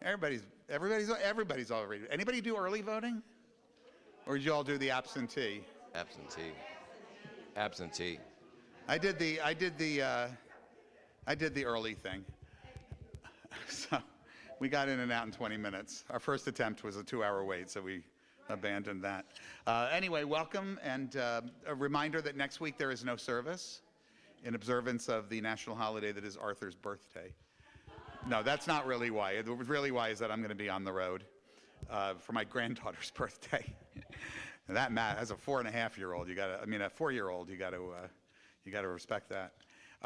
Everybody's already. Anybody do early voting? Or did you all do the absentee? Absentee. Absentee. I did the early thing. So we got in and out in 20 minutes. Our first attempt was a 2-hour wait, so we abandoned that. Anyway, welcome, and a reminder that next week there is no service in observance of the national holiday that is Arthur's birthday. No, that's not really why. Really why is that I'm going to be on the road for my granddaughter's birthday. And that as a 4.5-year-old, a 4-year-old, you got to respect that.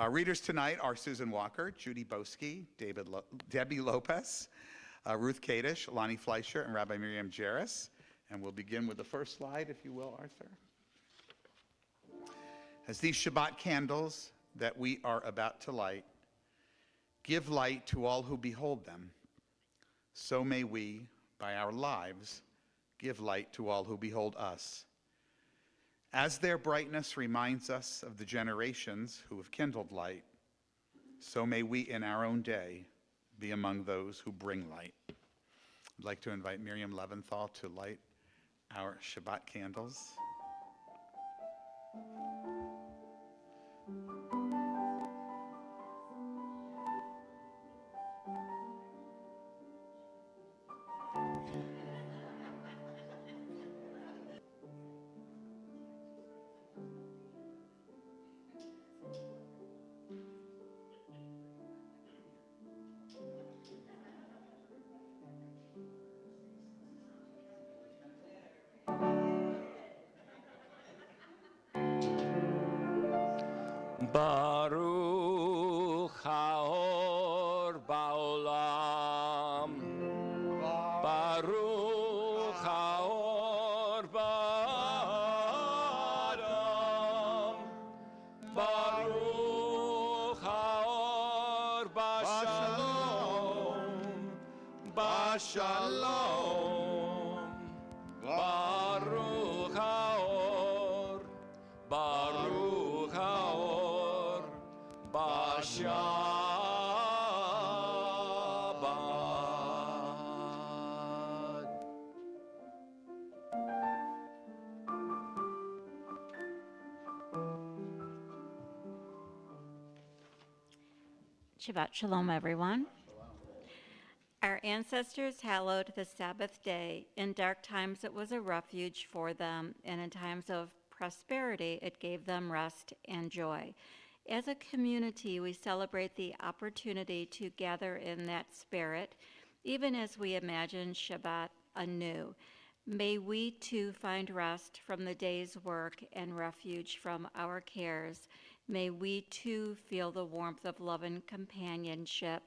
Readers tonight are Susan Walker, Judy Boski, Debbie Lopez, Ruth Kadish, Lonnie Fleischer, and Rabbi Miriam Jairus. And we'll begin with the first slide, if you will, Arthur. As these Shabbat candles that we are about to light give light to all who behold them, so may we, by our lives, give light to all who behold us. As their brightness reminds us of the generations who have kindled light, so may we in our own day be among those who bring light. I'd like to invite Miriam Leventhal to light our Shabbat candles. Baruch haor ba'olam, Baruch haor ba'adam, Baruch haor ba'shalom, ba'shalom, Baruch haor, Baruch haor, Shabbat. Shabbat Shalom, everyone. Our ancestors hallowed the Sabbath day. In dark times, it was a refuge for them, and in times of prosperity, it gave them rest and joy. As a community, we celebrate the opportunity to gather in that spirit, even as we imagine Shabbat anew. May we too find rest from the day's work and refuge from our cares. May we too feel the warmth of love and companionship.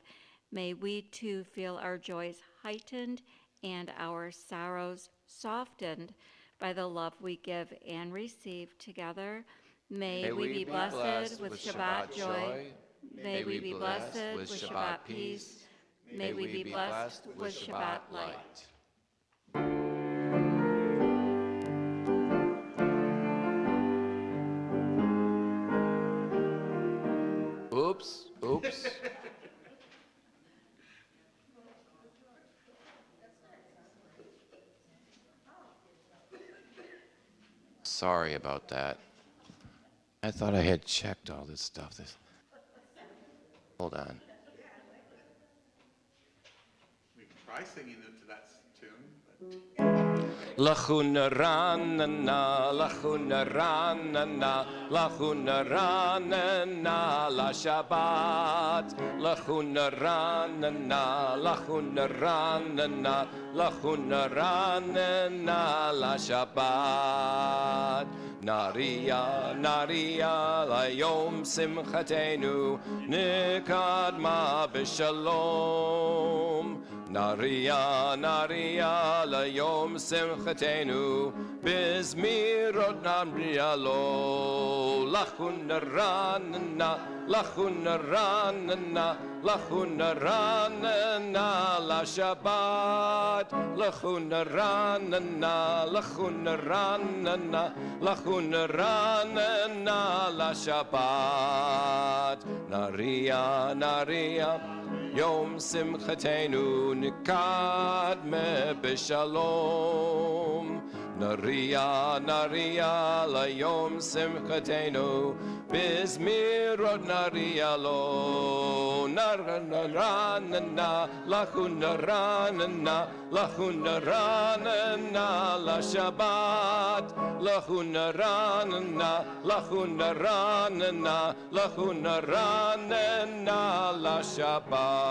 May we too feel our joys heightened and our sorrows softened by the love we give and receive together. May we be blessed with Shabbat joy. May we be blessed with Shabbat peace. May we be blessed with Shabbat light. Oops, oops. Sorry about that. I thought I had checked all this stuff. Hold on. We can try singing to that tune. Lachuna ranana, lachuna ranana, lachuna ranana, la Shabbat. Lachuna ranana, lachuna ranana, lachuna ranana, la Shabbat. Naria, Naria, layom simchatenu, nikadma b'shalom. Naria, Naria, layom simchatenu, bizmirot namria lo. Lachuna ranana, lachuna ranana, lachuna ranana, la Shabbat. Lachuna ranana, lachuna ranana, lachuna ranana, la Shabbat. Naria, Naria. יום שמחתנו נקדמה בשלום. נריע נריע ליום שמחתנו בזמירות נריע לו. נרננה לכו נרננה לכו נרננה לשבת. לכו נרננה לכו נרננה לכו נרננה לשבת.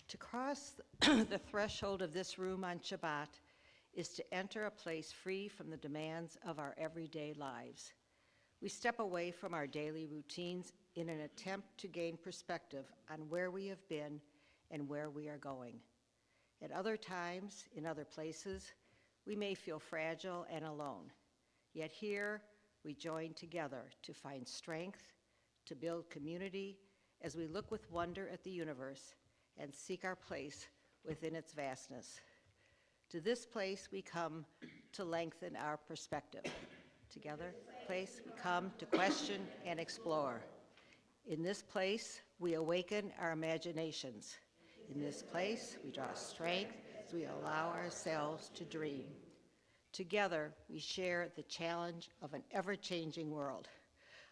To cross the threshold of this room on Shabbat is to enter a place free from the demands of our everyday lives. We step away from our daily routines in an attempt to gain perspective on where we have been and where we are going. At other times, in other places, we may feel fragile and alone. Yet here, we join together to find strength, to build community as we look with wonder at the universe and seek our place within its vastness. To this place we come to lengthen our perspective. Together, place we come to question and explore. In this place, we awaken our imaginations. In this place, we draw strength as we allow ourselves to dream. Together, we share the challenge of an ever-changing world,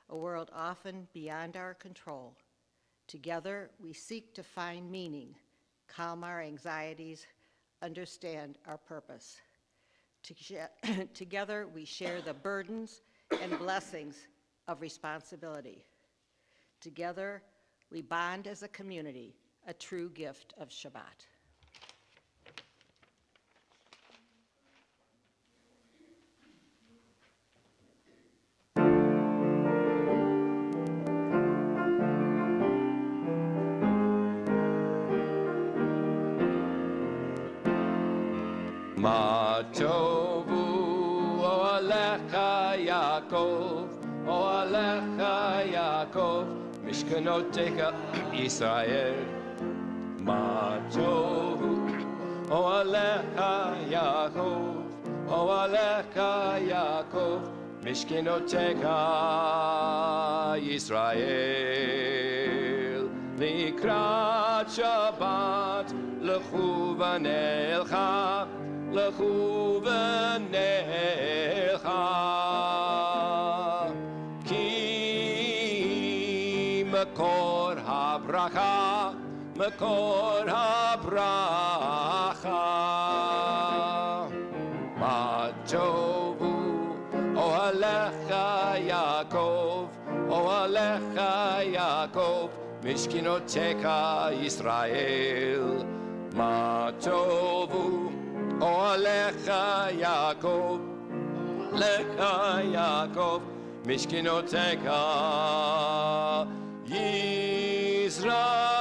a world often beyond our control. Together, we seek to find meaning, calm our anxieties, understand our purpose. Together, we share the burdens and blessings of responsibility. Together, we bond as a community, a true gift of Shabbat. Ma tovu olecha Yaakov, olecha Yaakov, mishkanotecha Yisrael. Ma tovu olecha Yaakov, olecha Yaakov, mishkanotecha Yisrael. Likrat Shabbat lechu v'nelcha, lechu v'nelcha, ki mekor habracha, mekor habracha. Ma tovu ohalecha Yaakov, ohalecha Yaakov, mishkinotecha Yisrael. Ma tovu olecha Yaakov, lecha Yaakov, mishkinotecha Yisrael.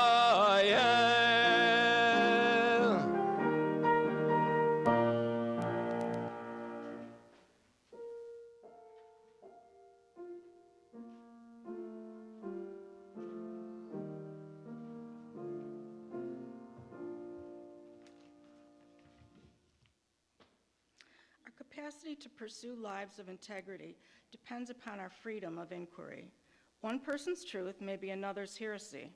Capacity to pursue lives of integrity depends upon our freedom of inquiry. One person's truth may be another's heresy.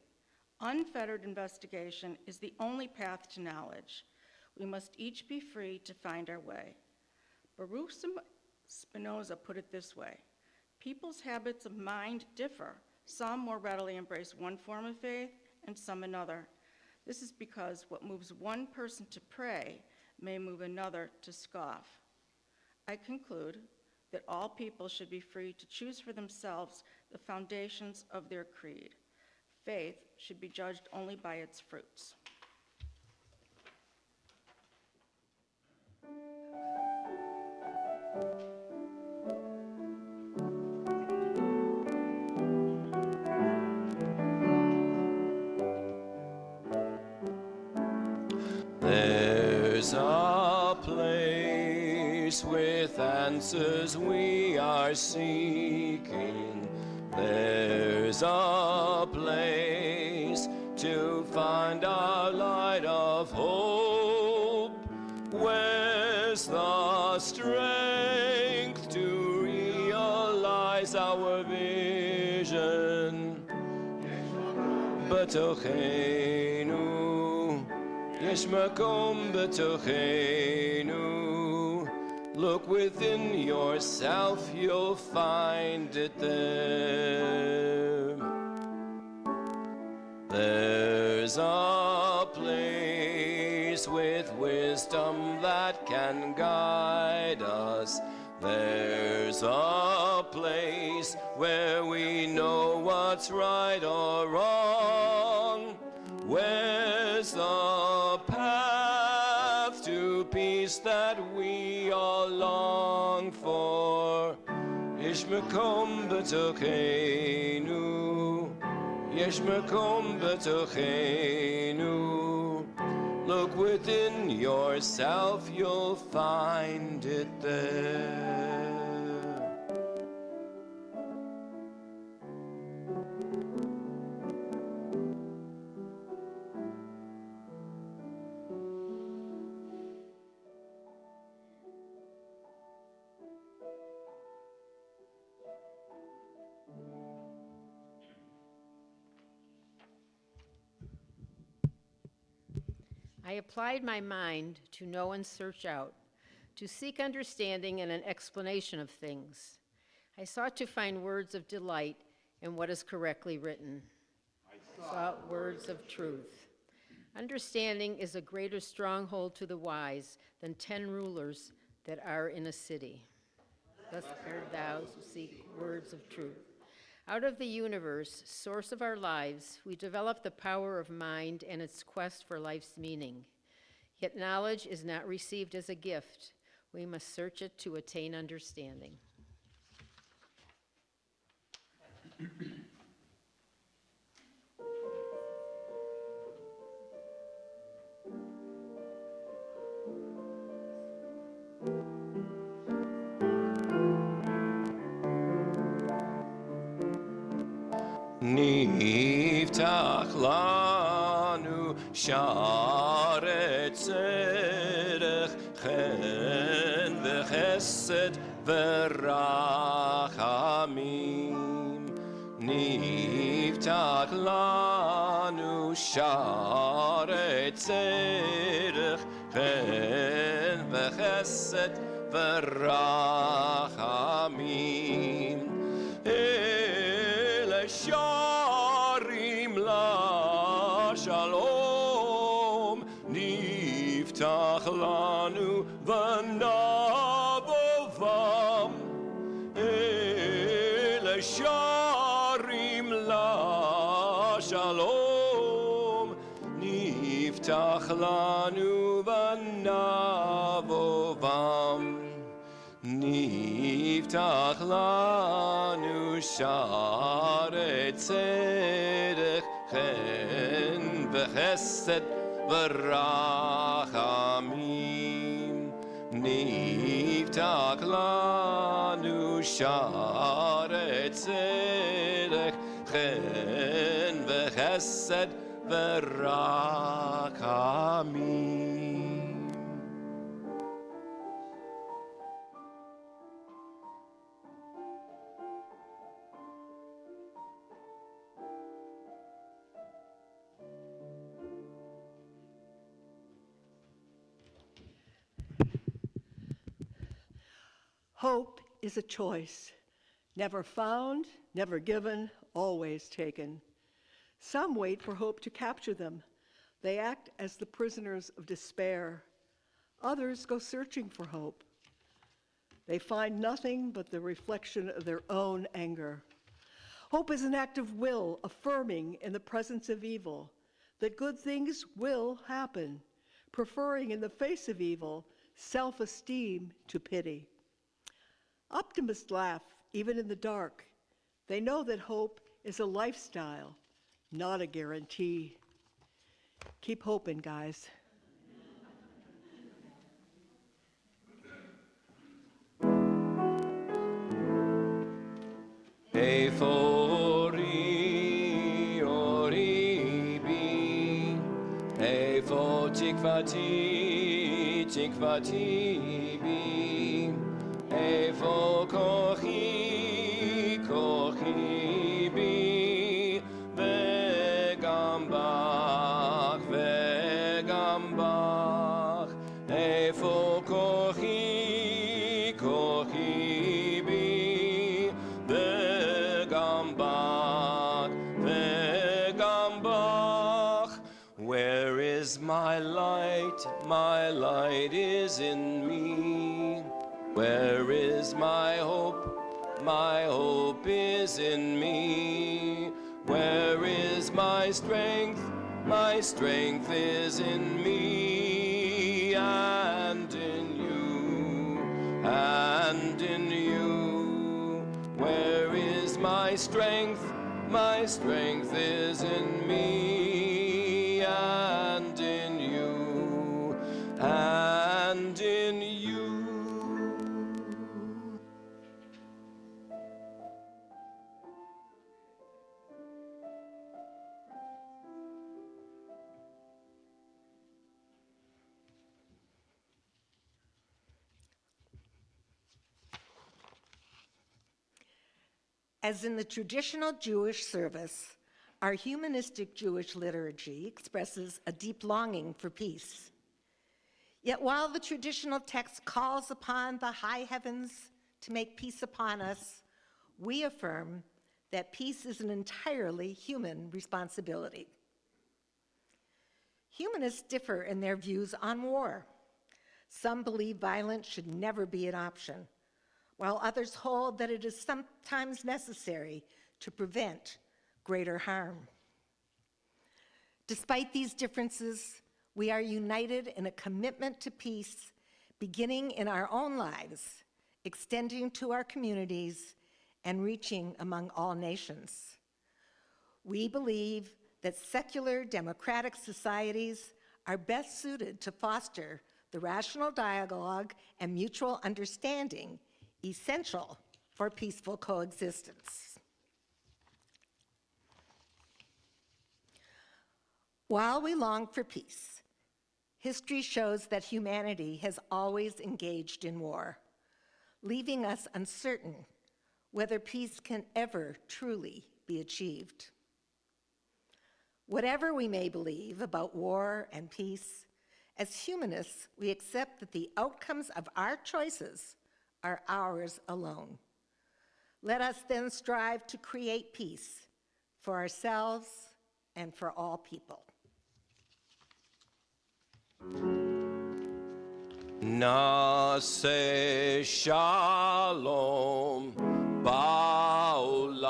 Unfettered investigation is the only path to knowledge. We must each be free to find our way. Baruch Spinoza put it this way: people's habits of mind differ. Some more readily embrace one form of faith and some another. This is because what moves one person to pray may move another to scoff. I conclude that all people should be free to choose for themselves the foundations of their creed. Faith should be judged only by its fruits. There's a place with answers we are seeking. There's a place find our light of hope? Where's the strength to realize our vision? בתוכנו, יש מקום בתוכנו. Look within yourself, you'll find it there. There's a place with wisdom that can guide us. There's a place where we know what's right or wrong. Where's the path to peace that we all long for? יש מקום בתוכנו, יש מקום בתוכנו. Look within yourself, you'll find it there. I applied my mind to know and search out, to seek understanding and an explanation of things. I sought to find words of delight in what is correctly written. I sought words of truth. Understanding is a greater stronghold to the wise than 10 rulers that are in a city. Thus art thou who seek words of truth. Out of the universe, source of our lives, we develop the power of mind and its quest for life's meaning. Yet knowledge is not received as a gift. We must search it to attain understanding. נפתח לנו שערי צדק, חן וחסד ורחמים. נפתח לנו שערי צדק, חן וחסד ורחמים. שערים לשלום, נפתח לנו ונבוא בם. אלה שערים לשלום, נפתח לנו ונבוא בם. נפתח לנו שערי צדק, חן וחסד ורחמים. נפתח לנו שערי צדק, חן וחסד ורחמים. Hope is a choice, never found, never given, always taken. Some wait for hope to capture them. They act as the prisoners of despair. Others go searching for hope. They find nothing but the reflection of their own anger. Hope is an act of will, affirming in the presence of evil that good things will happen, preferring in the face of evil self-esteem to pity. Optimists laugh, even in the dark. They know that hope is a lifestyle, not a guarantee. Keep hoping, guys. Ephori ori bi איפה תקוותי, תקוותי בי, איפה כוחי, כוחי בי, וגם בך, וגם בך, איפה כוחי, כוחי בי, וגם בך, וגם בך. Where is my light? My light is in me. Where is my hope? My hope is in me. Where is my strength? My strength is in me and in you, and in you. Where is my strength? My strength is in me and in you, and in you. As in the traditional Jewish service, our humanistic Jewish liturgy expresses a deep longing for peace. Yet while the traditional text calls upon the high heavens to make peace upon us, we affirm that peace is an entirely human responsibility. Humanists differ in their views on war. Some believe violence should never be an option, while others hold that it is sometimes necessary to prevent greater harm. Despite these differences, we are united in a commitment to peace, beginning in our own lives, extending to our communities, and reaching among all nations. We believe that secular democratic societies are best suited to foster the rational dialogue and mutual understanding essential for peaceful coexistence. While we long for peace, history shows that humanity has always engaged in war, leaving us uncertain whether peace can ever truly be achieved. Whatever we may believe about war and peace, as humanists, we accept that the outcomes of our choices are ours alone. Let us then strive to create peace for ourselves and for all people. Nase shalom ba'olam,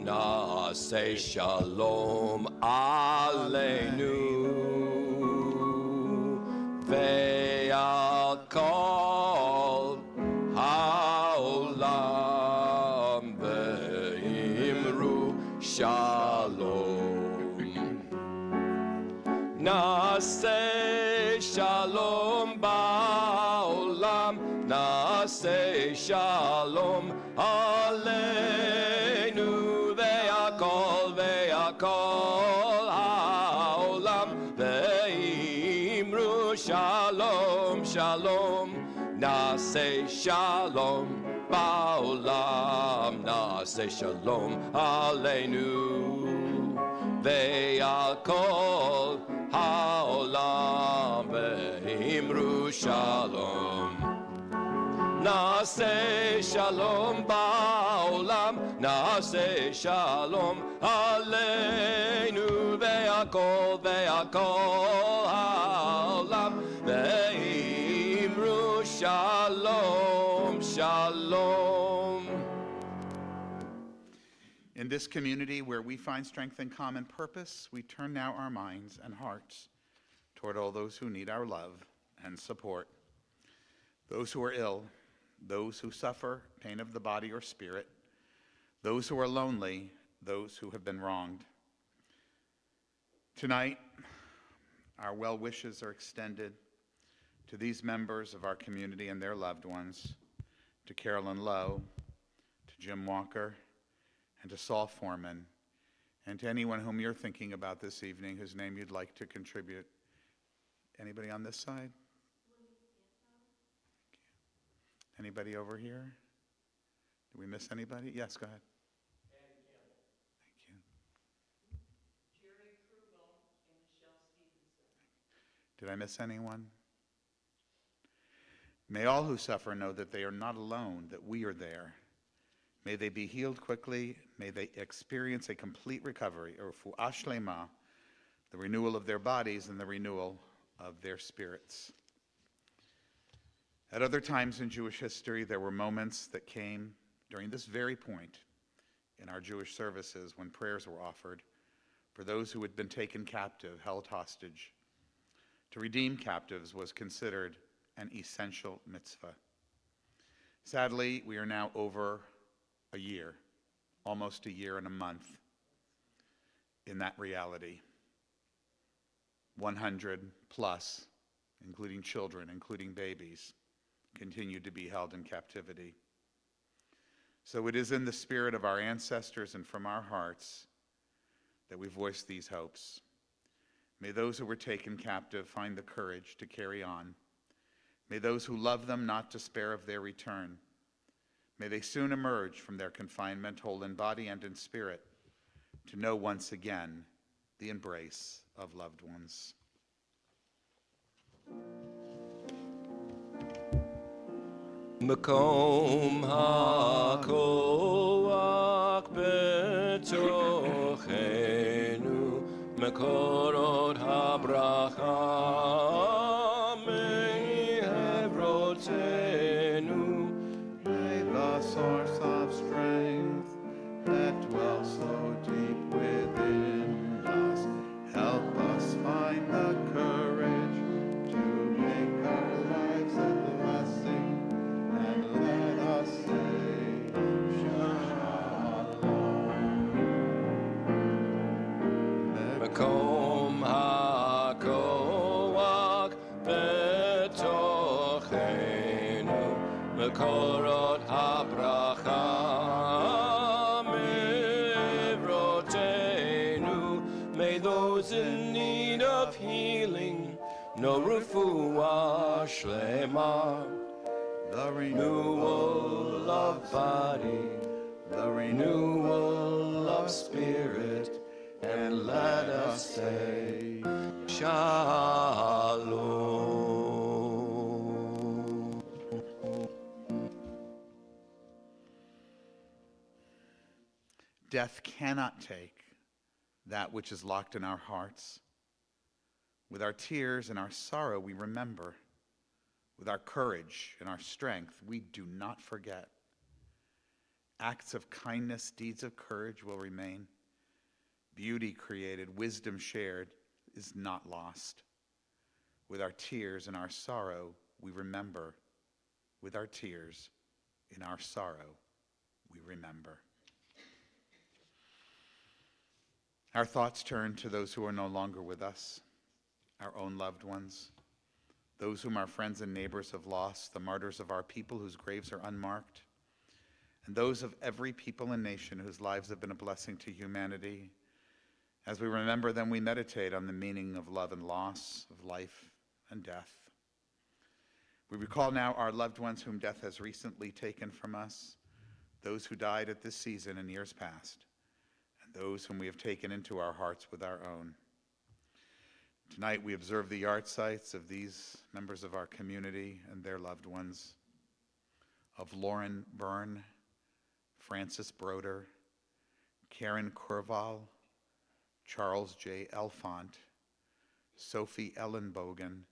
nase shalom aleinu, ve'al kol ha'olam ve'imru shalom. Nase shalom ba'olam, nase shalom aleinu, ve'akol ha'olam ve'imru shalom shalom. Nase shalom ba'olam, nase shalom aleinu, ve'akol ha'olam ve'imru shalom. Nase shalom ba'olam, nase shalom aleinu, ve'akol ha'olam ve'imru shalom shalom. In this community where we find strength and common purpose, we turn now our minds and hearts toward all those who need our love and support, those who are ill, those who suffer pain of the body or spirit, those who are lonely, those who have been wronged. Tonight, our well wishes are extended to these members of our community and their loved ones, to Carolyn Lowe, to Jim Walker, and to Saul Foreman, And to anyone whom you're thinking about this evening, whose name you'd like to contribute. Anybody on this side? Anybody over here? Did we miss anybody? Yes, go ahead. Thank you. Did I miss anyone? May all who suffer know that they are not alone, that we are there. May they be healed quickly. May they experience a complete recovery, or refuah shlema, the renewal of their bodies and the renewal of their spirits. At other times in Jewish history, there were moments that came during this very point in our Jewish services when prayers were offered for those who had been taken captive, held hostage. To redeem captives was considered an essential mitzvah. Sadly, we are now over a year, almost a year and a month in that reality. 100 plus, including children, including babies, continue to be held in captivity. So it is in the spirit of our ancestors and from our hearts that we voice these hopes. May those who were taken captive find the courage to carry on. May those who love them not despair of their return. May they soon emerge from their confinement, whole in body and in spirit, to know once again the embrace of loved ones. מקום הכוח בתוכנו, מקורות הברכה מעברותינו. May the source of strength that dwells so deep within us help us find the courage to make our lives a blessing, and let us say, Shalom. מקום הכוח בתוכנו, מקורות הברכה מעברותינו. May those in need of healing know refuah shlema, The renewal of body, the renewal of spirit, and let us say, Shalom. Death cannot take that which is locked in our hearts. With our tears and our sorrow, we remember. With our courage and our strength, we do not forget. Acts of kindness, deeds of courage will remain. Beauty created, wisdom shared is not lost. With our tears and our sorrow, we remember. With our tears and our sorrow, we remember. Our thoughts turn to those who are no longer with us, our own loved ones, those whom our friends and neighbors have lost, the martyrs of our people whose graves are unmarked, and those of every people and nation whose lives have been a blessing to humanity. As we remember them, we meditate on the meaning of love and loss, of life and death. We recall now our loved ones whom death has recently taken from us, those who died at this season in years past, and those whom we have taken into our hearts with our own. Tonight we observe the yard sites of these members of our community and their loved ones, of Lauren Byrne, Francis Broder, Karen Kurval, Charles J. Elfont, Sophie Ellenbogen,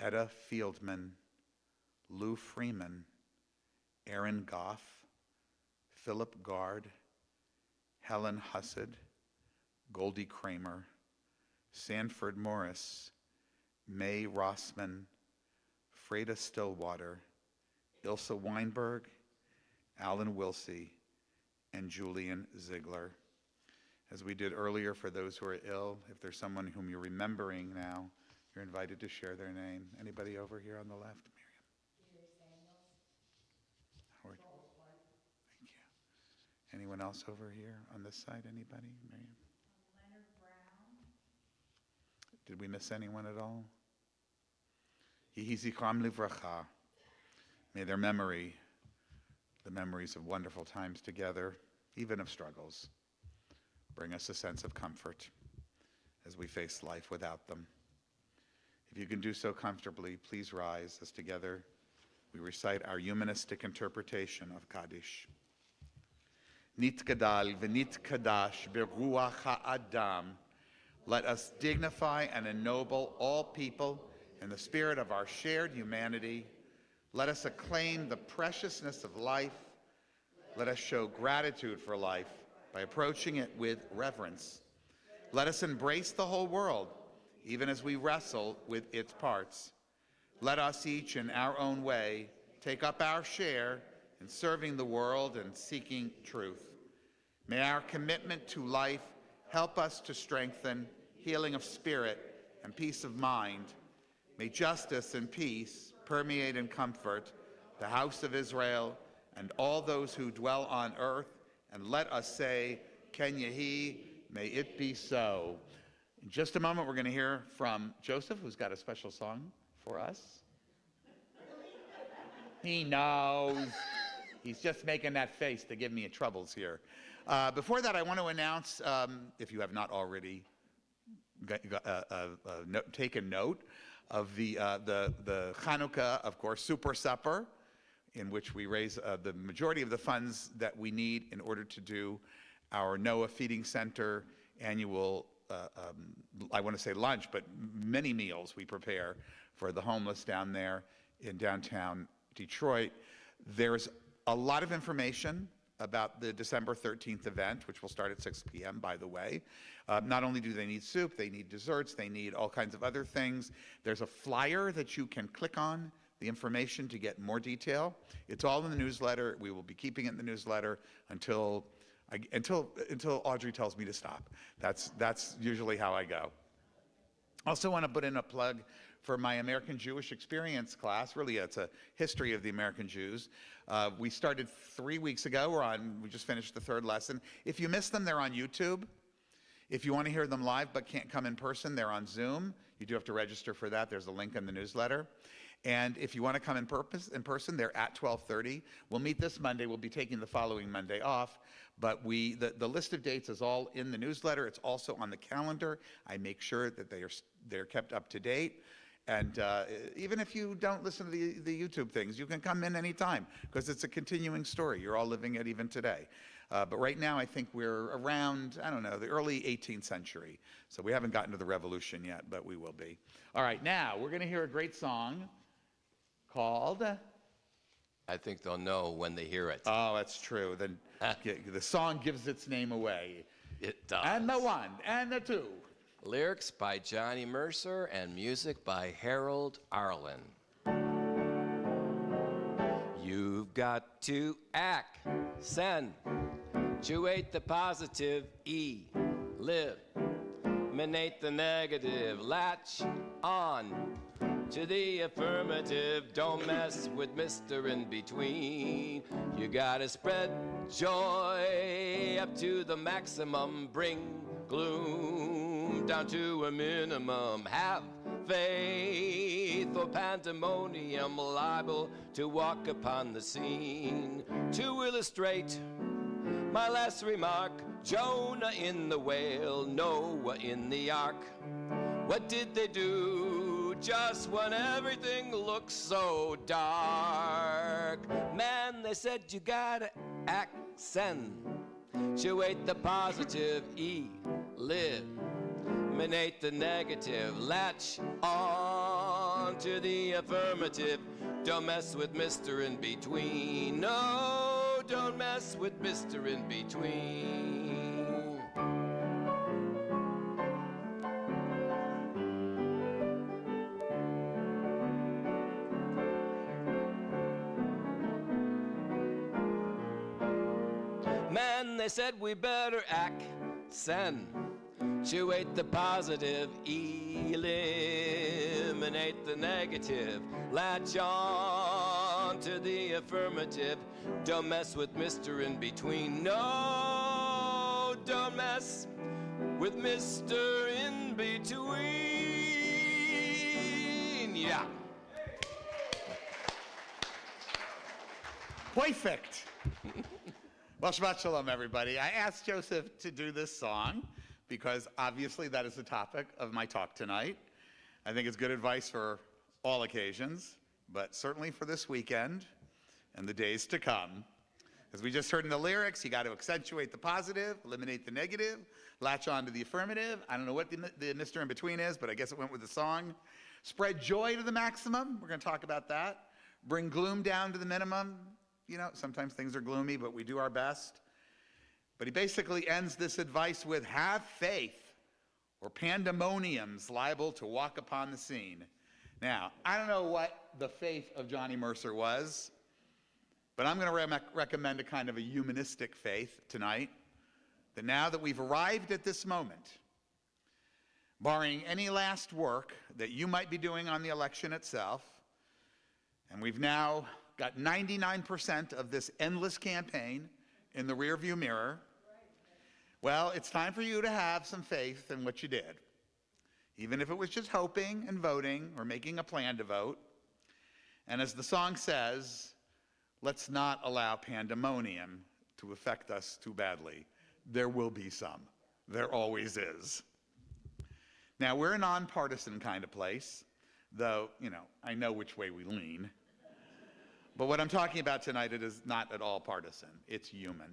Etta Fieldman, Lou Freeman, Aaron Goff, Philip Gard, Helen Hussed, Goldie Kramer, Sanford Morris, May Rossman, Freda Stillwater, Ilsa Weinberg, Alan Wilsey, and Julian Ziegler. As we did earlier for those who are ill, if there's someone whom you're remembering now, you're invited to share their name. Anybody over here on the left? Miriam. Howard. Thank you. Anyone else over here on this side? Anybody? Miriam? Did we miss anyone at all? Yehi zichram livracha. May their memory, the memories of wonderful times together, even of struggles, bring us a sense of comfort as we face life without them. If you can do so comfortably, please rise as together we recite our humanistic interpretation of Kaddish. Nit gadal v'nit kadash beruach ha'adam. Let us dignify and ennoble all people in the spirit of our shared humanity. Let us acclaim the preciousness of life. Let us show gratitude for life by approaching it with reverence. Let us embrace the whole world, even as we wrestle with its parts. Let us each, in our own way, take up our share in serving the world and seeking truth. May our commitment to life help us to strengthen healing of spirit and peace of mind. May justice and peace permeate and comfort the house of Israel and all those who dwell on earth. And let us say, Ken Yehi, may it be so. In just a moment, we're going to hear from Joseph, who's got a special song for us. He knows. He's just making that face to give me troubles here. Before that, I want to announce, if you have not already taken note of the Hanukkah, of course, Super Supper, in which we raise the majority of the funds that we need in order to do our Noah Feeding Center annual, I want to say lunch, but many meals we prepare for the homeless down there in downtown Detroit. There's a lot of information about the December 13th event, which will start at 6 p.m., by the way. Not only do they need soup, they need desserts, they need all kinds of other things. There's a flyer that you can click on, the information to get more detail. It's all in the newsletter. We will be keeping it in the newsletter until Audrey tells me to stop. That's usually how I go. Also want to put in a plug for my American Jewish Experience class. Really, it's a history of the American Jews. We started 3 weeks ago. We just finished the third lesson. If you missed them, they're on YouTube. If you want to hear them live but can't come in person, they're on Zoom. You do have to register for that. There's a link in the newsletter. And if you want to come in person, they're at 12:30. We'll meet this Monday. We'll be taking the following Monday off. But the list of dates is all in the newsletter. It's also on the calendar. I make sure that they're kept up to date. And even if you don't listen to the YouTube things, you can come in anytime because it's a continuing story. You're all living it even today. But right now, I think we're around, I don't know, the early 18th century. So we haven't gotten to the revolution yet, but we will be. All right, now we're going to hear a great song called... I think they'll know when they hear it. Oh, that's true. Then the song gives its name away. It does. And the one, and the two. Lyrics by Johnny Mercer and music by Harold Arlen. You've got to accentuate the positive, eliminate the negative, latch on to the affirmative, don't mess with Mr. In Between. You gotta spread joy up to the maximum, bring gloom down to a minimum. Have faith or pandemonium liable to walk upon the scene. To illustrate my last remark, Jonah in the whale, Noah in the ark. What did they do just when everything looks so dark? Man, they said you gotta accentuate the positive, eliminate the negative, latch on to the affirmative. Don't mess with Mr. In Between. No, don't mess with Mr. In Between. Man, they said we better accentuate the positive, eliminate eliminate the negative, latch on to the affirmative. Don't mess with Mr. In Between. No, don't mess with Mr. In Between. Yeah. Perfect. Well, Shabbat Shalom, everybody. I asked Joseph to do this song because obviously that is the topic of my talk tonight. I think it's good advice for all occasions, but certainly for this weekend and the days to come. As we just heard in the lyrics, you got to accentuate the positive, eliminate the negative, latch on to the affirmative. I don't know what the Mr. In Between is, but I guess it went with the song. Spread joy to the maximum. We're going to talk about that. Bring gloom down to the minimum. You know, sometimes things are gloomy, but we do our best. But he basically ends this advice with, have faith, or pandemonium's liable to walk upon the scene. Now, I don't know what the faith of Johnny Mercer was, but I'm going to recommend a kind of a humanistic faith tonight, that now that we've arrived at this moment, barring any last work that you might be doing on the election itself, and we've now got 99% of this endless campaign in the rearview mirror, well, it's time for you to have some faith in what you did. Even if it was just hoping and voting or making a plan to vote. And as the song says, let's not allow pandemonium to affect us too badly. There will be some. There always is. Now, we're a nonpartisan kind of place, though, you know, I know which way we lean. But what I'm talking about tonight, it is not at all partisan. It's human.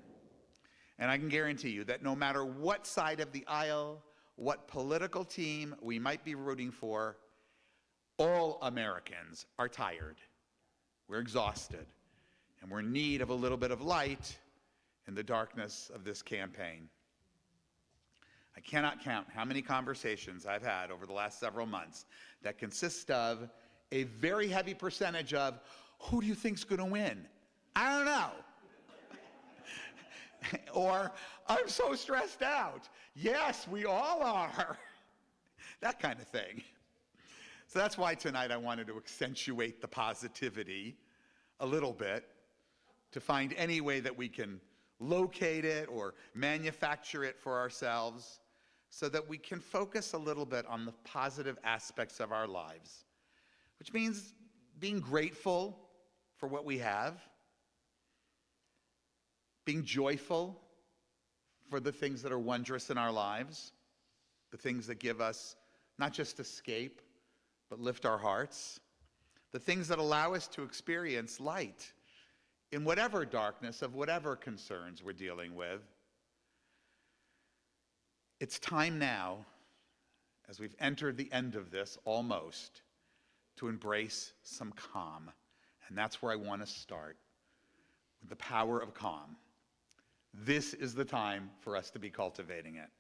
And I can guarantee you that no matter what side of the aisle, what political team we might be rooting for, all Americans are tired. We're exhausted. And we're in need of a little bit of light in the darkness of this campaign. I cannot count how many conversations I've had over the last several months that consist of a very heavy percentage of, who do you think's going to win? I don't know. Or, I'm so stressed out. Yes, we all are. That kind of thing. So that's why tonight I wanted to accentuate the positivity a little bit, to find any way that we can locate it or manufacture it for ourselves so that we can focus a little bit on the positive aspects of our lives, which means being grateful for what we have, being joyful for the things that are wondrous in our lives, the things that give us not just escape, but lift our hearts, the things that allow us to experience light in whatever darkness of whatever concerns we're dealing with. It's time now, as we've entered the end of this almost, to embrace some calm. And that's where I want to start, with the power of calm. This is the time for us to be cultivating it.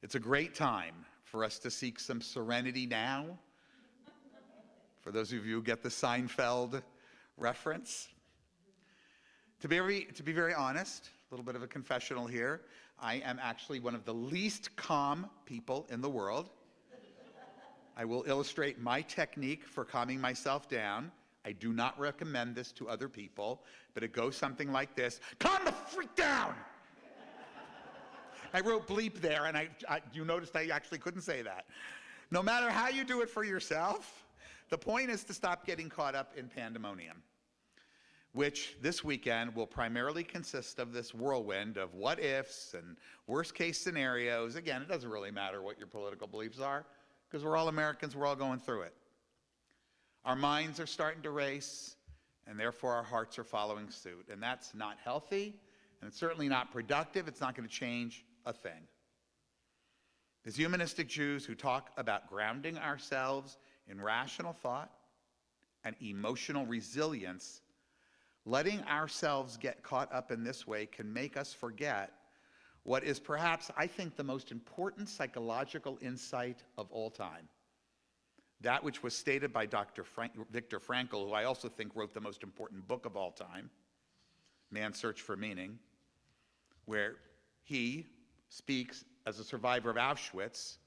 It's a great time for us to seek some serenity now. For those of you who get the Seinfeld reference. To be very honest, a little bit of a confessional here, I am actually one of the least calm people in the world. I will illustrate my technique for calming myself down. I do not recommend this to other people, but it goes something like this. Calm the freak down! I wrote bleep there, and you noticed I actually couldn't say that. No matter how you do it for yourself, the point is to stop getting caught up in pandemonium, which this weekend will primarily consist of this whirlwind of what ifs and worst case scenarios. Again, it doesn't really matter what your political beliefs are, because we're all Americans, we're all going through it. Our minds are starting to race, and therefore our hearts are following suit. And that's not healthy, and it's certainly not productive. It's not going to change a thing. As humanistic Jews who talk about grounding ourselves in rational thought and emotional resilience, letting ourselves get caught up in this way can make us forget what is perhaps, I think, the most important psychological insight of all time. That which was stated by Dr. Viktor Frankl, who I also think wrote the most important book of all time, Man's Search for Meaning, where he speaks as a survivor of Auschwitz,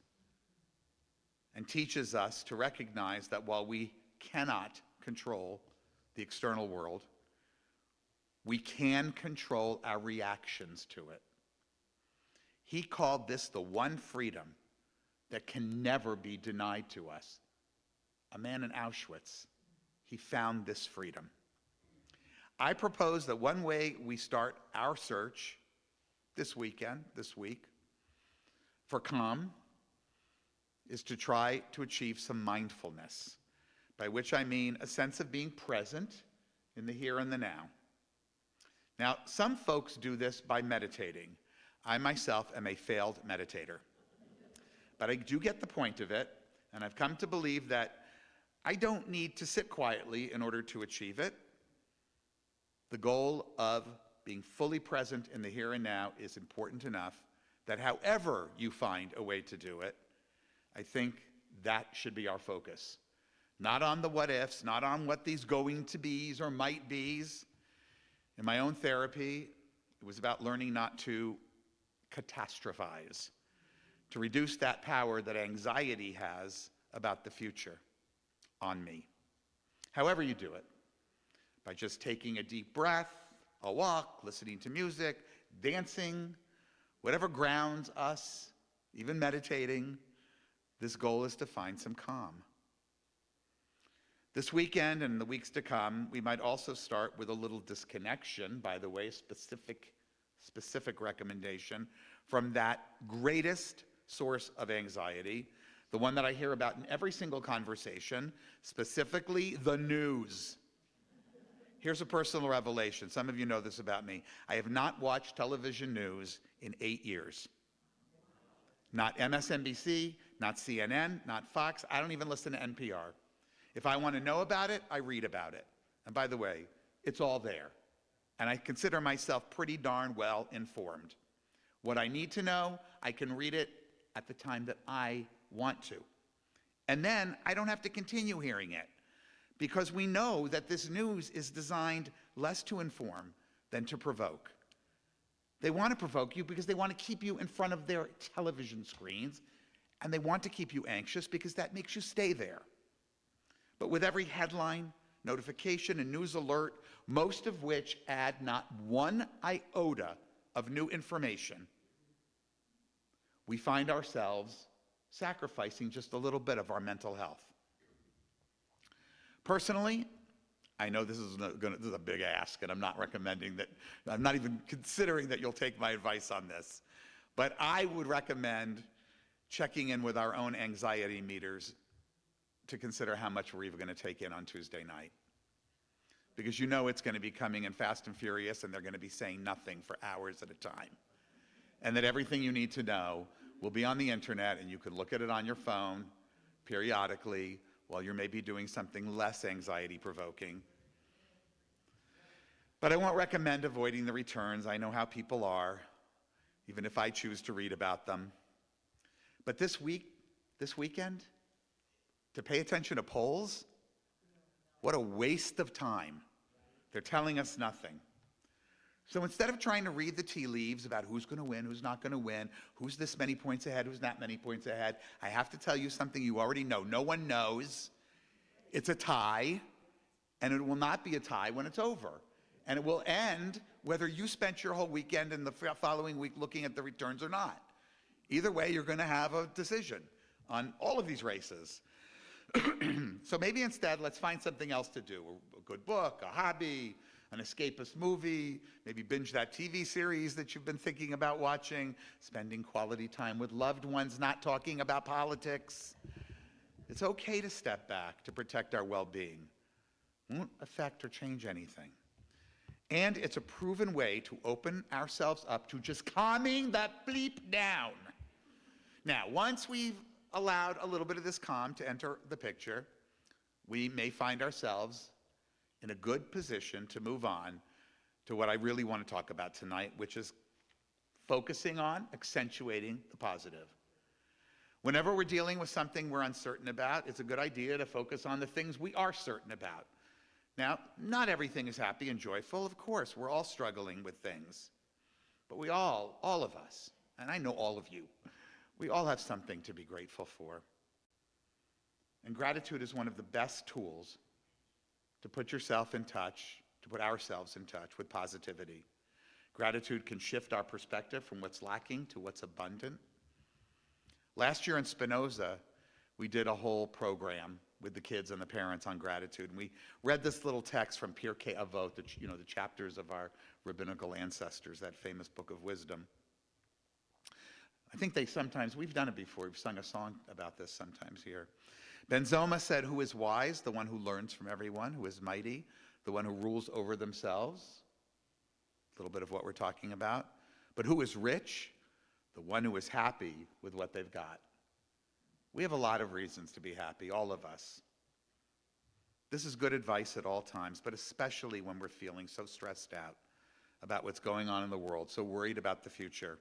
and teaches us to recognize that while we cannot control the external world, we can control our reactions to it. He called this the one freedom that can never be denied to us. A man in Auschwitz, he found this freedom. I propose that one way we start our search this week, for calm, is to try to achieve some mindfulness, by which I mean a sense of being present in the here and the now. Now, some folks do this by meditating. I myself am a failed meditator. But I do get the point of it, and I've come to believe that I don't need to sit quietly in order to achieve it. The goal of being fully present in the here and now is important enough that however you find a way to do it, I think that should be our focus. Not on the what ifs, not on what these going to be's or might be's. In my own therapy, it was about learning not to catastrophize, to reduce that power that anxiety has about the future on me. However you do it, by just taking a deep breath, a walk, listening to music, dancing, whatever grounds us, even meditating, this goal is to find some calm. This weekend and the weeks to come, we might also start with a little disconnection, by the way, specific recommendation from that greatest source of anxiety, the one that I hear about in every single conversation, specifically the news. Here's a personal revelation. Some of you know this about me. I have not watched television news in 8 years. Not MSNBC, not CNN, not Fox. I don't even listen to NPR. If I want to know about it, I read about it. And by the way, it's all there. And I consider myself pretty darn well informed. What I need to know, I can read it at the time that I want to. And then I don't have to continue hearing it, because we know that this news is designed less to inform than to provoke. They want to provoke you because they want to keep you in front of their television screens, and they want to keep you anxious because that makes you stay there. But with every headline, notification, and news alert, most of which add not one iota of new information, we find ourselves sacrificing just a little bit of our mental health. Personally, I know this is a big ask, and I'm not recommending that, I'm not even considering that you'll take my advice on this, but I would recommend checking in with our own anxiety meters to consider how much we're even going to take in on Tuesday night. Because you know it's going to be coming in fast and furious, and they're going to be saying nothing for hours at a time. And that everything you need to know will be on the internet, and you can look at it on your phone periodically while you're maybe doing something less anxiety-provoking. But I won't recommend avoiding the returns. I know how people are, even if I choose to read about them. But this weekend, to pay attention to polls, what a waste of time. They're telling us nothing. So instead of trying to read the tea leaves about who's going to win, who's not going to win, who's this many points ahead, who's that many points ahead, I have to tell you something you already know. No one knows. It's a tie, and it will not be a tie when it's over. And it will end whether you spent your whole weekend and the following week looking at the returns or not. Either way, you're going to have a decision on all of these races. So maybe instead, let's find something else to do. A good book, a hobby, an escapist movie, maybe binge that TV series that you've been thinking about watching, spending quality time with loved ones, not talking about politics. It's okay to step back to protect our well-being. It won't affect or change anything. And it's a proven way to open ourselves up to just calming that bleep down. Now, once we've allowed a little bit of this calm to enter the picture, we may find ourselves in a good position to move on to what I really want to talk about tonight, which is focusing on accentuating the positive. Whenever we're dealing with something we're uncertain about, it's a good idea to focus on the things we are certain about. Now, not everything is happy and joyful. Of course, we're all struggling with things. But we all of us, and I know all of you, we all have something to be grateful for. And gratitude is one of the best tools to put yourself in touch, to put ourselves in touch with positivity. Gratitude can shift our perspective from what's lacking to what's abundant. Last year in Spinoza, we did a whole program with the kids and the parents on gratitude. And we read this little text from Pirkei Avot, the chapters of our rabbinical ancestors, that famous book of wisdom. I think we've done it before. We've sung a song about this sometimes here. Ben Zoma said, "Who is wise? The one who learns from everyone. Who is mighty? The one who rules over themselves." A little bit of what we're talking about. But who is rich? The one who is happy with what they've got. We have a lot of reasons to be happy, all of us. This is good advice at all times, but especially when we're feeling so stressed out about what's going on in the world, so worried about the future.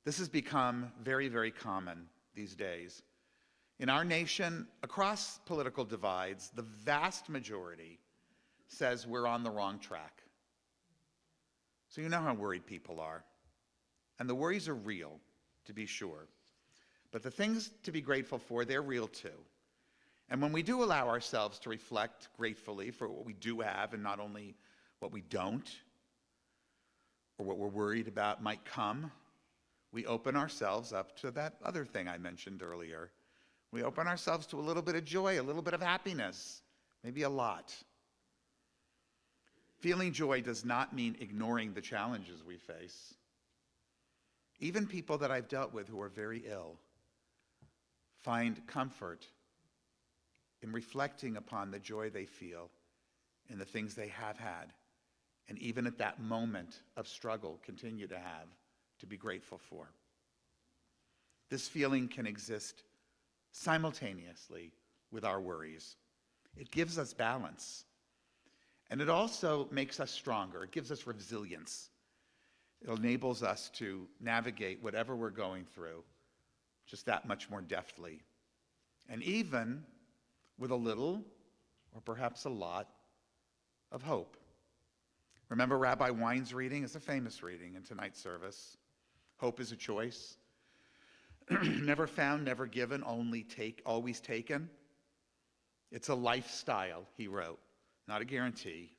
This has become very, very common these days. In our nation, across political divides, the vast majority says we're on the wrong track. So you know how worried people are. And the worries are real, to be sure. But the things to be grateful for, they're real too. And when we do allow ourselves to reflect gratefully for what we do have and not only what we don't, or what we're worried about might come, we open ourselves up to that other thing I mentioned earlier. We open ourselves to a little bit of joy, a little bit of happiness, maybe a lot. Feeling joy does not mean ignoring the challenges we face. Even people that I've dealt with who are very ill find comfort in reflecting upon the joy they feel in the things they have had, and even at that moment of struggle continue to have to be grateful for. This feeling can exist simultaneously with our worries. It gives us balance, and it also makes us stronger. It gives us resilience. It enables us to navigate whatever we're going through just that much more deftly, and even with a little, or perhaps a lot, of hope. Remember Rabbi Wine's reading? It's a famous reading in tonight's service. Hope is a choice. Never found, never given, always taken. It's a lifestyle, he wrote, not a guarantee.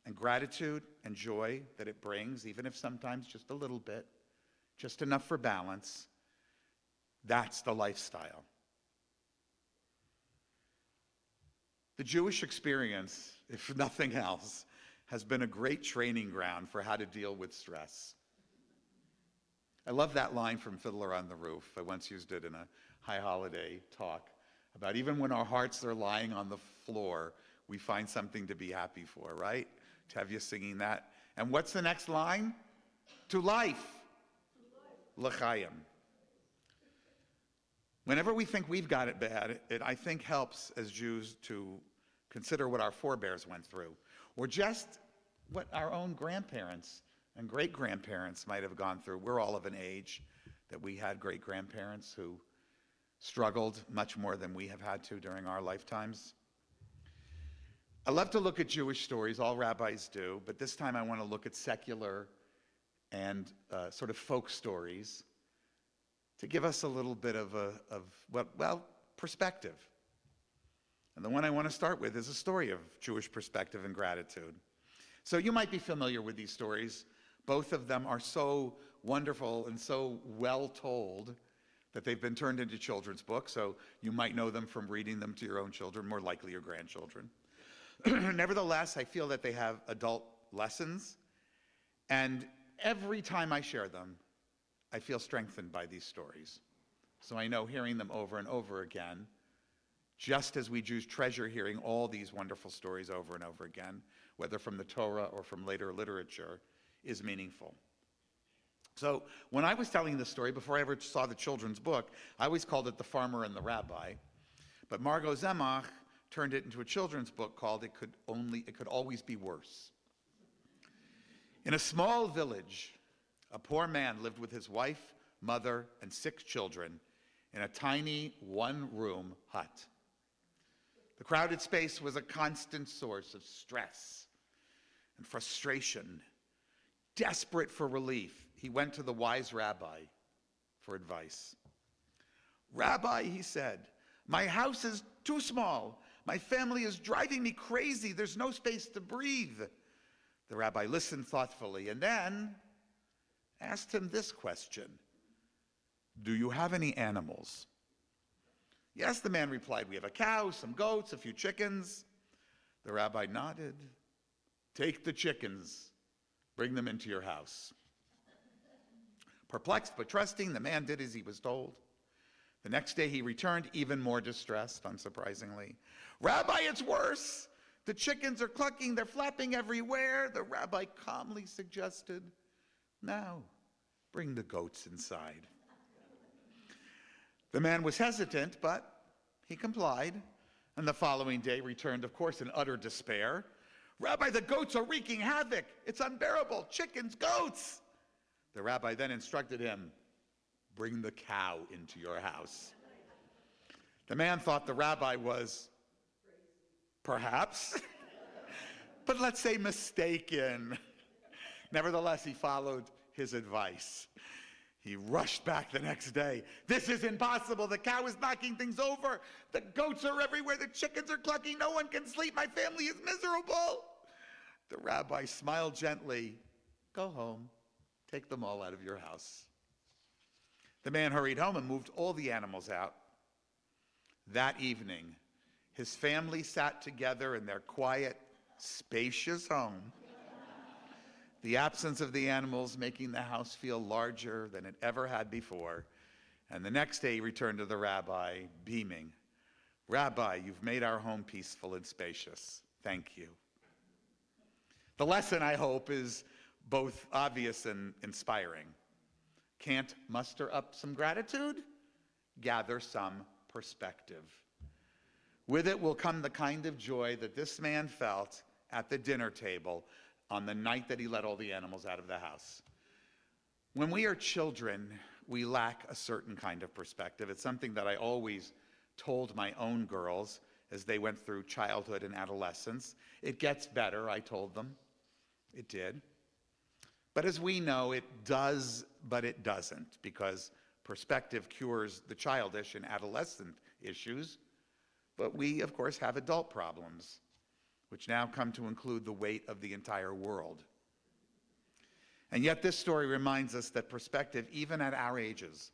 And gratitude and joy that it brings, even if sometimes just a little bit, just enough for balance, that's the lifestyle. The Jewish experience, if nothing else, has been a great training ground for how to deal with stress. I love that line from Fiddler on the Roof. I once used it in a high holiday talk about even when our hearts are lying on the floor, we find something to be happy for, right? To have you singing that. And what's the next line? To life. L'chaim. Whenever we think we've got it bad, it I think helps as Jews to consider what our forebears went through, or just what our own grandparents and great-grandparents might have gone through. We're all of an age that we had great-grandparents who struggled much more than we have had to during our lifetimes. I love to look at Jewish stories, all rabbis do, but this time I want to look at secular and sort of folk stories to give us a little bit of perspective. And the one I want to start with is a story of Jewish perspective and gratitude. So you might be familiar with these stories. Both of them are so wonderful and so well told that they've been turned into children's books, so you might know them from reading them to your own children, more likely your grandchildren. Nevertheless, I feel that they have adult lessons, and every time I share them, I feel strengthened by these stories. So I know hearing them over and over again, just as we Jews treasure hearing all these wonderful stories over and over again, whether from the Torah or from later literature, is meaningful. So when I was telling this story, before I ever saw the children's book, I always called it The Farmer and the Rabbi. But Margot Zemach turned it into a children's book called It Could Always Be Worse. In a small village, a poor man lived with his wife, mother, and 6 children in a tiny one-room hut. The crowded space was a constant source of stress and frustration. Desperate for relief, he went to the wise rabbi for advice. "Rabbi," he said, "my house is too small. My family is driving me crazy. There's no space to breathe." The rabbi listened thoughtfully and then asked him this question: "Do you have any animals?" "Yes," the man replied, "we have a cow, some goats, a few chickens." The rabbi nodded. "Take the chickens, bring them into your house." Perplexed but trusting, the man did as he was told. The next day he returned, even more distressed, unsurprisingly. "Rabbi, it's worse. The chickens are clucking, they're flapping everywhere." The rabbi calmly suggested, "Now, bring the goats inside." The man was hesitant, but he complied, and the following day returned, of course, in utter despair. "Rabbi, the goats are wreaking havoc. It's unbearable. Chickens, goats." The rabbi then instructed him, "Bring the cow into your house." The man thought the rabbi was, perhaps, but let's say mistaken. Nevertheless, he followed his advice. He rushed back the next day. "This is impossible. The cow is knocking things over. The goats are everywhere. The chickens are clucking. No one can sleep. My family is miserable." The rabbi smiled gently. "Go home. Take them all out of your house." The man hurried home and moved all the animals out. That evening, his family sat together in their quiet, spacious home, the absence of the animals making the house feel larger than it ever had before. And the next day he returned to the rabbi, beaming. "Rabbi, you've made our home peaceful and spacious. Thank you." The lesson, I hope, is both obvious and inspiring. Can't muster up some gratitude? Gather some perspective. With it will come the kind of joy that this man felt at the dinner table on the night that he let all the animals out of the house. When we are children, we lack a certain kind of perspective. It's something that I always told my own girls as they went through childhood and adolescence. It gets better, I told them. It did. But as we know, it does, but it doesn't, because perspective cures the childish and adolescent issues. But we, of course, have adult problems, which now come to include the weight of the entire world. And yet this story reminds us that perspective, even at our ages,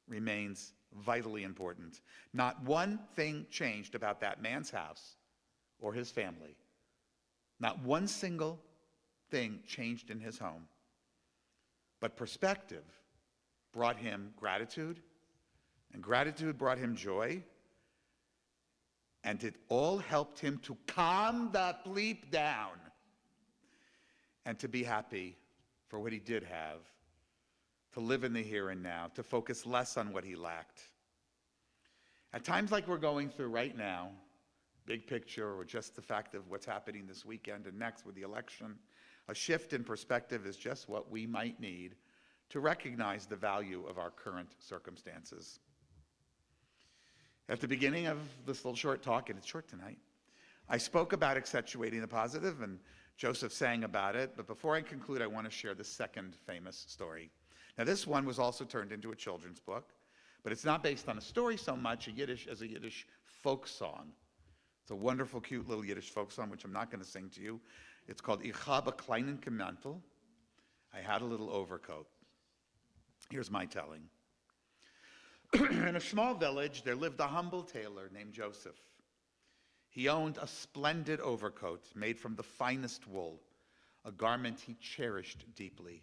remains vitally important. Not one thing changed about that man's house or his family. Not one single thing changed in his home. But perspective brought him gratitude, and gratitude brought him joy, and it all helped him to calm the bleep down and to be happy for what he did have, to live in the here and now, to focus less on what he lacked. At times like we're going through right now, big picture, or just the fact of what's happening this weekend and next with the election, a shift in perspective is just what we might need to recognize the value of our current circumstances. At the beginning of this little short talk, and it's short tonight, I spoke about accentuating the positive, and Joseph sang about it. But before I conclude, I want to share the second famous story. Now, this one was also turned into a children's book, but it's not based on a story so much as a Yiddish folk song. It's a wonderful, cute little Yiddish folk song, which I'm not going to sing to you. It's called Ich habe kleinen Mantel. I had a little overcoat. Here's my telling. In a small village, there lived a humble tailor named Joseph. He owned a splendid overcoat made from the finest wool, a garment he cherished deeply.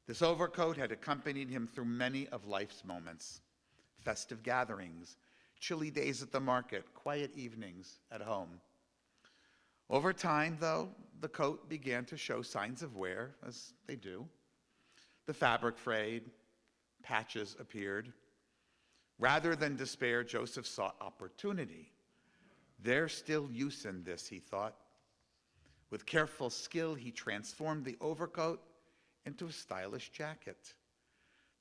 This overcoat had accompanied him through many of life's moments: festive gatherings, chilly days at the market, quiet evenings at home. Over time, though, the coat began to show signs of wear, as they do. The fabric frayed, patches appeared. Rather than despair, Joseph sought opportunity. There's still use in this, he thought. With careful skill, he transformed the overcoat into a stylish jacket.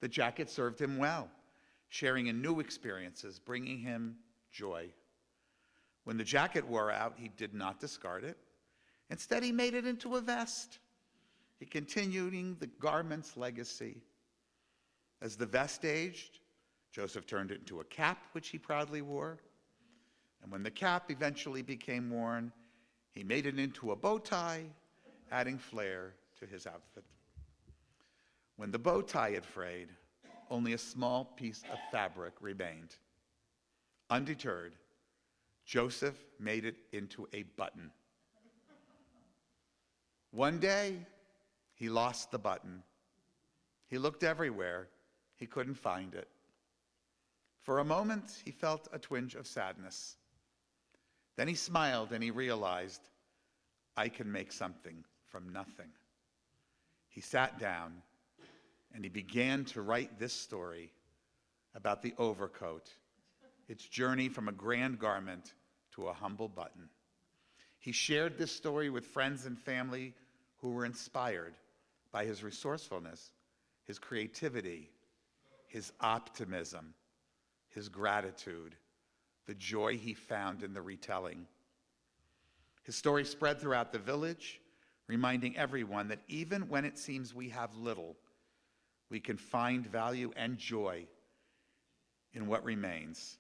The jacket served him well, sharing in new experiences, bringing him joy. When the jacket wore out, he did not discard it. Instead, he made it into a vest. He continuing the garment's legacy. As the vest aged, Joseph turned it into a cap, which he proudly wore. And when the cap eventually became worn, he made it into a bow tie, adding flair to his outfit. When the bow tie had frayed, only a small piece of fabric remained. Undeterred, Joseph made it into a button. One day, he lost the button. He looked everywhere. He couldn't find it. For a moment, he felt a twinge of sadness. Then he smiled and he realized, I can make something from nothing. He sat down and he began to write this story about the overcoat, its journey from a grand garment to a humble button. He shared this story with friends and family who were inspired by his resourcefulness, his creativity, his optimism, his gratitude, the joy he found in the retelling. His story spread throughout the village, reminding everyone that even when it seems we have little, we can find value and joy in what remains.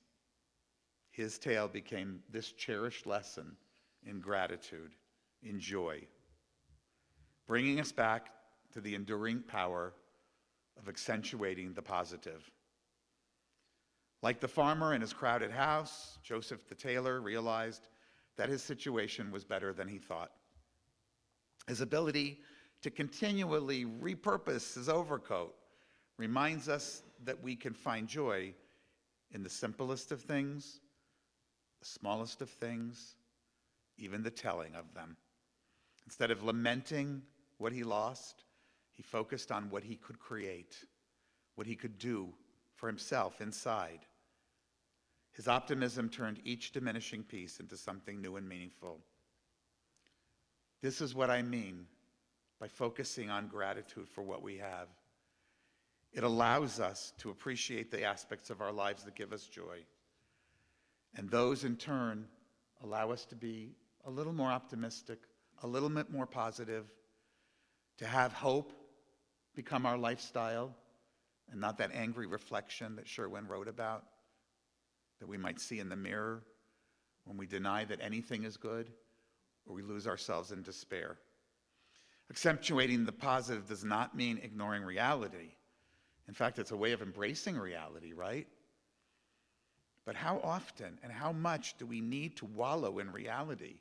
His tale became this cherished lesson in gratitude, in joy, bringing us back to the enduring power of accentuating the positive. Like the farmer in his crowded house, Joseph the tailor realized that his situation was better than he thought. His ability to continually repurpose his overcoat reminds us that we can find joy in the simplest of things, the smallest of things, even the telling of them. Instead of lamenting what he lost, he focused on what he could create, what he could do for himself inside. His optimism turned each diminishing piece into something new and meaningful. This is what I mean by focusing on gratitude for what we have. It allows us to appreciate the aspects of our lives that give us joy. And those, in turn, allow us to be a little more optimistic, a little bit more positive, to have hope become our lifestyle, and not that angry reflection that Sherwin wrote about, that we might see in the mirror when we deny that anything is good or we lose ourselves in despair. Accentuating the positive does not mean ignoring reality. In fact, it's a way of embracing reality, right? But how often and how much do we need to wallow in reality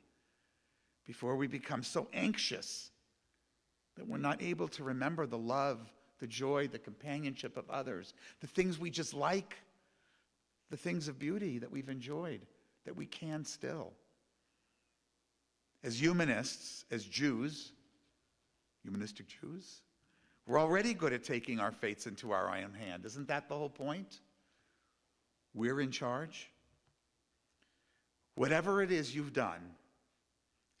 before we become so anxious that we're not able to remember the love, the joy, the companionship of others, the things we just like, the things of beauty that we've enjoyed, that we can still. As humanists, as Jews, humanistic Jews, we're already good at taking our fates into our own hand. Isn't that the whole point? We're in charge. Whatever it is you've done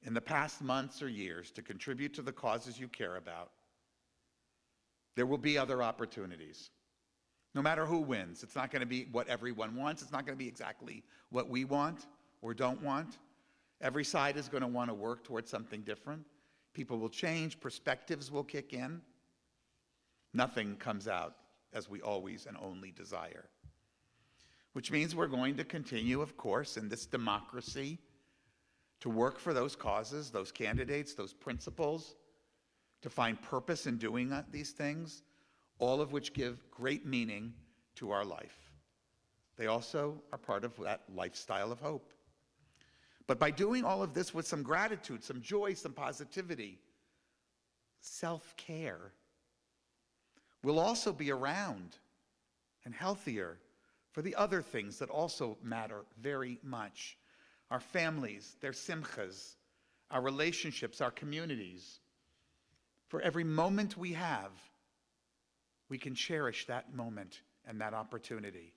in the past months or years to contribute to the causes you care about, there will be other opportunities. No matter who wins, it's not going to be what everyone wants. It's not going to be exactly what we want or don't want. Every side is going to want to work towards something different. People will change. Perspectives will kick in. Nothing comes out as we always and only desire. Which means we're going to continue, of course, in this democracy to work for those causes, those candidates, those principles, to find purpose in doing these things, all of which give great meaning to our life. They also are part of that lifestyle of hope. But by doing all of this with some gratitude, some joy, some positivity, self-care, we'll also be around and healthier for the other things that also matter very much. Our families, their simchas, our relationships, our communities. For every moment we have, we can cherish that moment and that opportunity.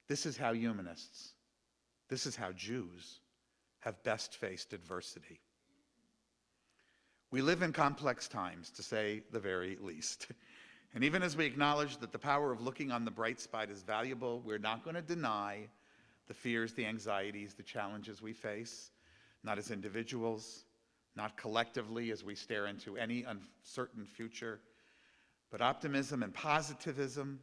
This is how humanists, this is how Jews have best faced adversity. We live in complex times, to say the very least. And even as we acknowledge that the power of looking on the bright side is valuable, we're not going to deny the fears, the anxieties, the challenges we face, not as individuals, not collectively as we stare into any uncertain future, but optimism and positivism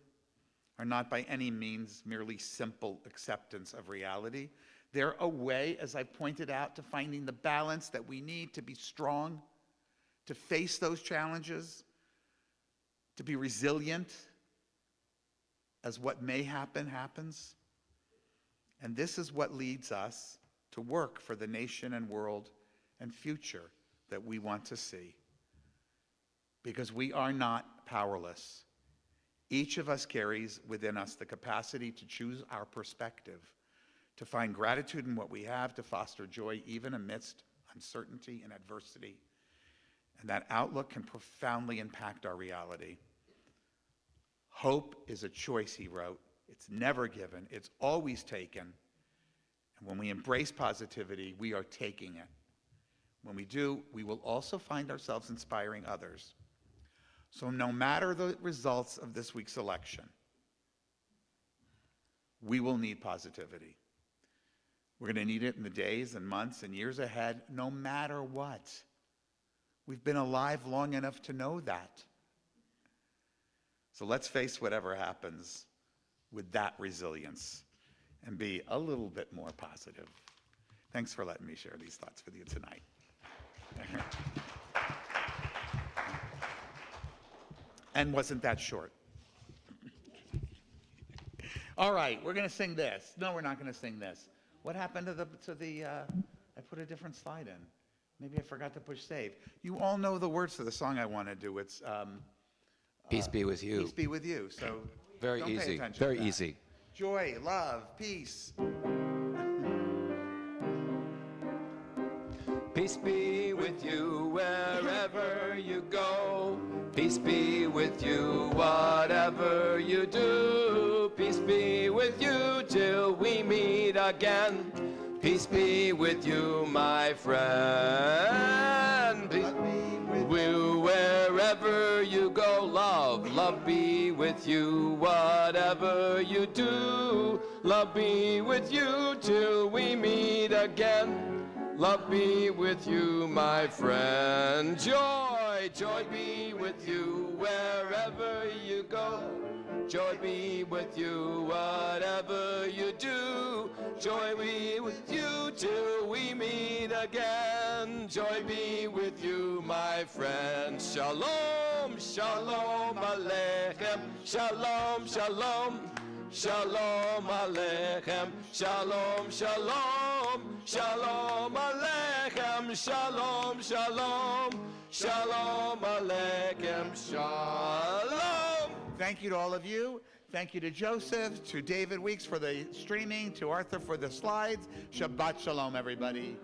are not by any means merely simple acceptance of reality. They're a way, as I pointed out, to finding the balance that we need to be strong, to face those challenges, to be resilient as what may happen happens. And this is what leads us to work for the nation and world and future that we want to see. Because we are not powerless. Each of us carries within us the capacity to choose our perspective, to find gratitude in what we have, to foster joy even amidst uncertainty and adversity. And that outlook can profoundly impact our reality. Hope is a choice, he wrote. It's never given, it's always taken. And when we embrace positivity, we are taking it. When we do, we will also find ourselves inspiring others. So no matter the results of this week's election, we will need positivity. We're going to need it in the days and months and years ahead, no matter what. We've been alive long enough to know that. So let's face whatever happens with that resilience and be a little bit more positive. Thanks for letting me share these thoughts with you tonight. And wasn't that short? All right, we're going to sing this. No, we're not going to sing this. What happened to the I put a different slide in. Maybe I forgot to push save. You all know the words to the song I want to do. It's Peace be with you. Peace be with you. So Very don't pay easy. attention Very to that. easy. Joy, love, peace. Peace be with you wherever you go. Peace be with you whatever you do. Peace be with you till we meet again. Peace be with you, my friend. Peace be with you wherever you go. Love be with you whatever you do. Love be with you till we meet again. Love be with you, my friend. Joy be with you wherever you go. Joy be with you whatever you do. Joy be with you till we meet again. Joy be with you, my friend. Shalom, shalom aleichem. Shalom, shalom. Shalom aleichem. Shalom, shalom. Shalom aleichem. Shalom, shalom. Shalom aleichem. Shalom. Thank you to all of you. Thank you to Joseph, to David Weeks for the streaming, to Arthur for the slides. Shabbat shalom, everybody.